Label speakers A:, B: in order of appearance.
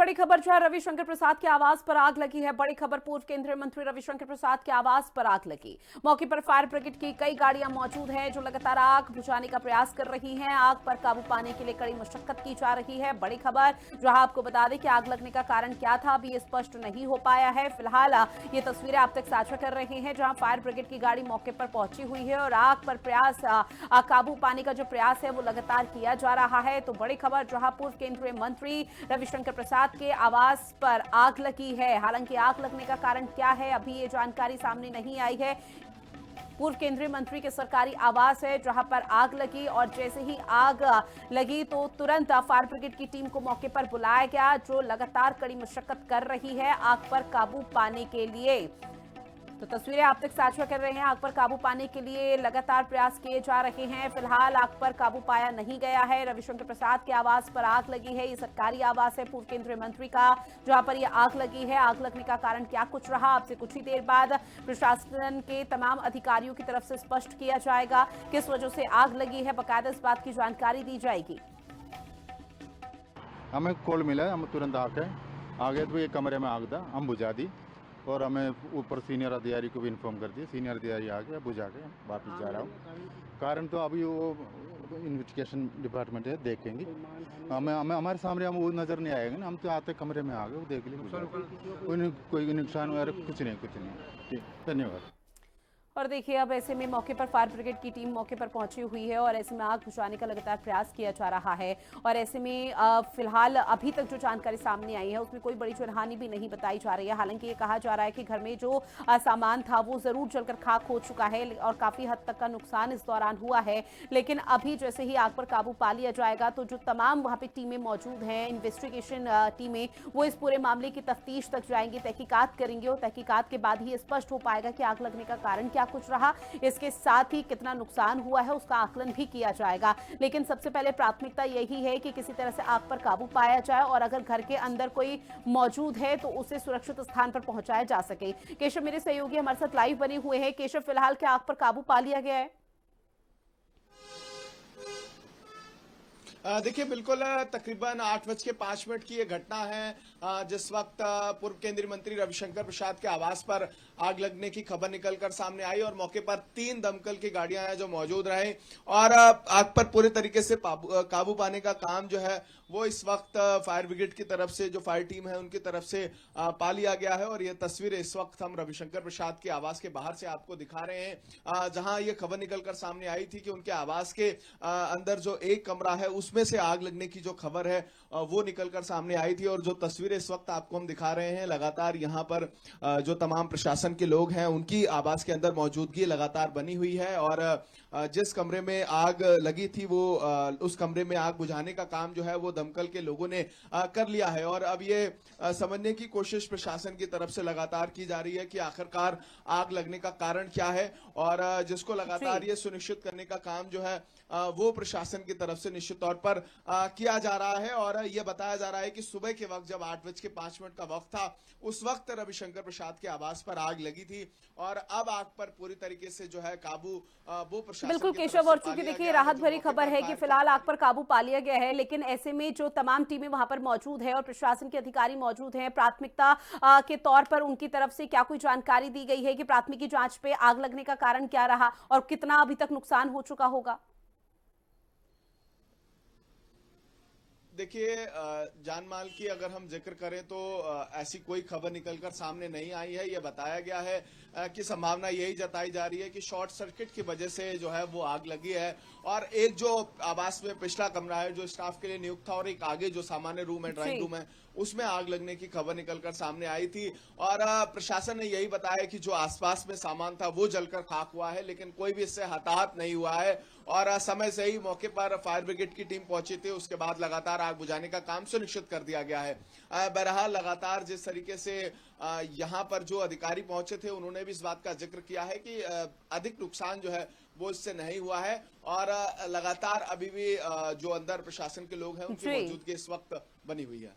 A: बड़ी खबर जो है रविशंकर प्रसाद के आवास पर आग लगी है। बड़ी खबर, पूर्व केंद्रीय मंत्री रविशंकर प्रसाद के आवास पर आग लगी। मौके पर फायर ब्रिगेड की कई गाड़ियां मौजूद हैं जो लगातार आग बुझाने का प्रयास कर रही हैं। आग पर काबू पाने के लिए कड़ी मशक्कत की जा रही है। बड़ी खबर जहां आपको बता दें कि आग लगने का कारण क्या था अभी स्पष्ट नहीं हो पाया है। फिलहाल ये तस्वीरें आप तक साझा कर रहे हैं जहां फायर ब्रिगेड की गाड़ी मौके पर पहुंची हुई है और आग पर प्रयास काबू पाने का जो प्रयास है वो लगातार किया जा रहा है। तो बड़ी खबर जहां पूर्व केंद्रीय मंत्री रविशंकर प्रसाद के आवास पर आग लगी है। हालांकि आग लगने का कारण क्या है अभी ये जानकारी सामने नहीं आई है। पूर्व केंद्रीय मंत्री के सरकारी आवास है जहां पर आग लगी और जैसे ही आग लगी तो तुरंत फायर ब्रिगेड की टीम को मौके पर बुलाया गया जो लगातार कड़ी मशक्कत कर रही है आग पर काबू पाने के लिए। तो तस्वीरें आप तक साझा कर रहे हैं। आग पर काबू पाने के लिए लगातार प्रयास किए जा रहे हैं। फिलहाल आग पर काबू पाया नहीं गया है। रविशंकर प्रसाद के आवास पर आग लगी है। ये सरकारी आवास है पूर्व केंद्रीय मंत्री का जहां पर यह आग लगी है। आग लगने का कारण क्या कुछ रहा आपसे कुछ ही देर बाद प्रशासन के तमाम अधिकारियों की तरफ से स्पष्ट किया जाएगा। किस वजह से आग लगी है बाकायदा इस बात की जानकारी दी जाएगी।
B: हमें कॉल मिला है, हम तुरंत आगे तो ये कमरे में आग था, हम बुझा दी और हमें ऊपर सीनियर अधिकारी को भी इन्फॉर्म कर दिया। सीनियर अधिकारी आ गया, बुझा के वापस जा रहा हूँ। कारण तो अभी वो इन्वेस्टिगेशन डिपार्टमेंट है, देखेंगे। हमें हमें हमारे सामने हम वो नज़र नहीं आएगा ना, हम तो आते कमरे में आ गए, वो देख लिए। कोई नुकसान वगैरह कुछ नहीं ठीक, धन्यवाद।
A: और देखिए अब ऐसे में मौके पर फायर ब्रिगेड की टीम मौके पर पहुंची हुई है और ऐसे में आग बुझाने का लगातार प्रयास किया जा रहा है। और ऐसे में फिलहाल अभी तक जो जानकारी सामने आई है उसमें कोई बड़ी जनहानि भी नहीं बताई जा रही है। हालांकि ये कहा जा रहा है कि घर में जो सामान था वो जरूर जलकर खाक हो चुका है और काफी हद तक का नुकसान इस दौरान हुआ है। लेकिन अभी जैसे ही आग पर काबू पा लिया जाएगा तो जो तमाम वहां पे टीमें मौजूद हैं, इन्वेस्टिगेशन टीमें, वो इस पूरे मामले की तफ्तीश तक जाएंगी, तहकीकात करेंगे और तहकीकात के बाद ही स्पष्ट हो पाएगा कि आग लगने का कारण क्या कुछ रहा। इसके साथ ही कितना नुकसान हुआ है उसका आकलन भी किया जाएगा। लेकिन सबसे पहले प्राथमिकता यही है कि किसी तरह से आग पर काबू पाया जाए और अगर घर के अंदर कोई मौजूद है तो उसे सुरक्षित स्थान पर पहुंचाया जा सके। केशव मेरे सहयोगी हमारे साथ लाइव बने हुए हैं। केशव, फिलहाल क्या आग पर काबू पा लिया गया है?
C: देखिए बिल्कुल तकरीबन 8:05 की ये घटना है जिस वक्त पूर्व केंद्रीय मंत्री रविशंकर प्रसाद के आवास पर आग लगने की खबर निकलकर सामने आई और मौके पर 3 दमकल की गाड़ियां हैं जो मौजूद रहे और आग पर पूरे तरीके से काबू पाने का काम जो है वो इस वक्त फायर ब्रिगेड की तरफ से जो फायर टीम है उनकी तरफ से पा लिया गया है। और ये तस्वीरें इस वक्त हम रविशंकर प्रसाद के आवास के बाहर से आपको दिखा रहे हैं जहां ये खबर निकलकर सामने आई थी कि उनके आवास के अंदर जो एक कमरा है उसमें से आग लगने की जो खबर है वो निकलकर सामने आई थी। और जो तस्वीरें इस वक्त आपको हम दिखा रहे हैं, लगातार यहाँ पर जो तमाम प्रशासन के लोग हैं उनकी आवास के अंदर मौजूदगी लगातार बनी हुई है और जिस कमरे में आग लगी थी वो उस कमरे में आग बुझाने का काम जो है वो दमकल के लोगों ने कर लिया है। और अब ये समझने की कोशिश प्रशासन की तरफ से लगातार की जा रही है कि आखिरकार आग लगने का कारण क्या है और जिसको लगातार ये सुनिश्चित करने का काम जो है वो प्रशासन की तरफ से निश्चित तौर पर किया जा रहा है। और यह बताया जा रहा है कि सुबह के वक्त जब 8:05 का वक्त था उस वक्त रविशंकर प्रसाद के आवास पर आग लगी थी और अब आग पर पूरी तरीके से जो है काबू वो प्रशासन
A: बिल्कुल केशव, और चूंकि देखिए राहत भरी खबर है कि फिलहाल आग पर काबू पा लिया गया है, लेकिन ऐसे में जो तमाम टीमें वहां पर मौजूद है और प्रशासन के अधिकारी मौजूद हैं, प्राथमिकता के तौर पर उनकी तरफ से क्या कोई जानकारी दी गई है कि प्राथमिकी जांच पे आग लगने का कारण क्या रहा और कितना अभी तक नुकसान हो चुका होगा?
C: देखिए जान माल की अगर हम जिक्र करें तो ऐसी कोई खबर निकलकर सामने नहीं आई है। यह बताया गया है कि संभावना यही जताई जा रही है कि शॉर्ट सर्किट की वजह से जो है वो आग लगी है। और एक जो आवास में पिछला कमरा है जो स्टाफ के लिए नियुक्त था और एक आगे जो सामान्य रूम है, ड्राइंग रूम है, उसमें आग लगने की खबर निकलकर सामने आई थी। और प्रशासन ने यही बताया कि जो आसपास में सामान था वो जलकर खाक हुआ है, लेकिन कोई भी इससे हताहत नहीं हुआ है। और समय से ही मौके पर फायर ब्रिगेड की टीम पहुंची थी, उसके बाद लगातार आग बुझाने का काम सुनिश्चित कर दिया गया है। बहरहाल लगातार जिस तरीके से यहाँ पर जो अधिकारी पहुंचे थे उन्होंने भी इस बात का जिक्र किया है कि अधिक नुकसान जो है वो इससे नहीं हुआ है। और लगातार अभी भी जो अंदर प्रशासन के लोग हैं उनकी मौजूदगी इस वक्त बनी हुई है।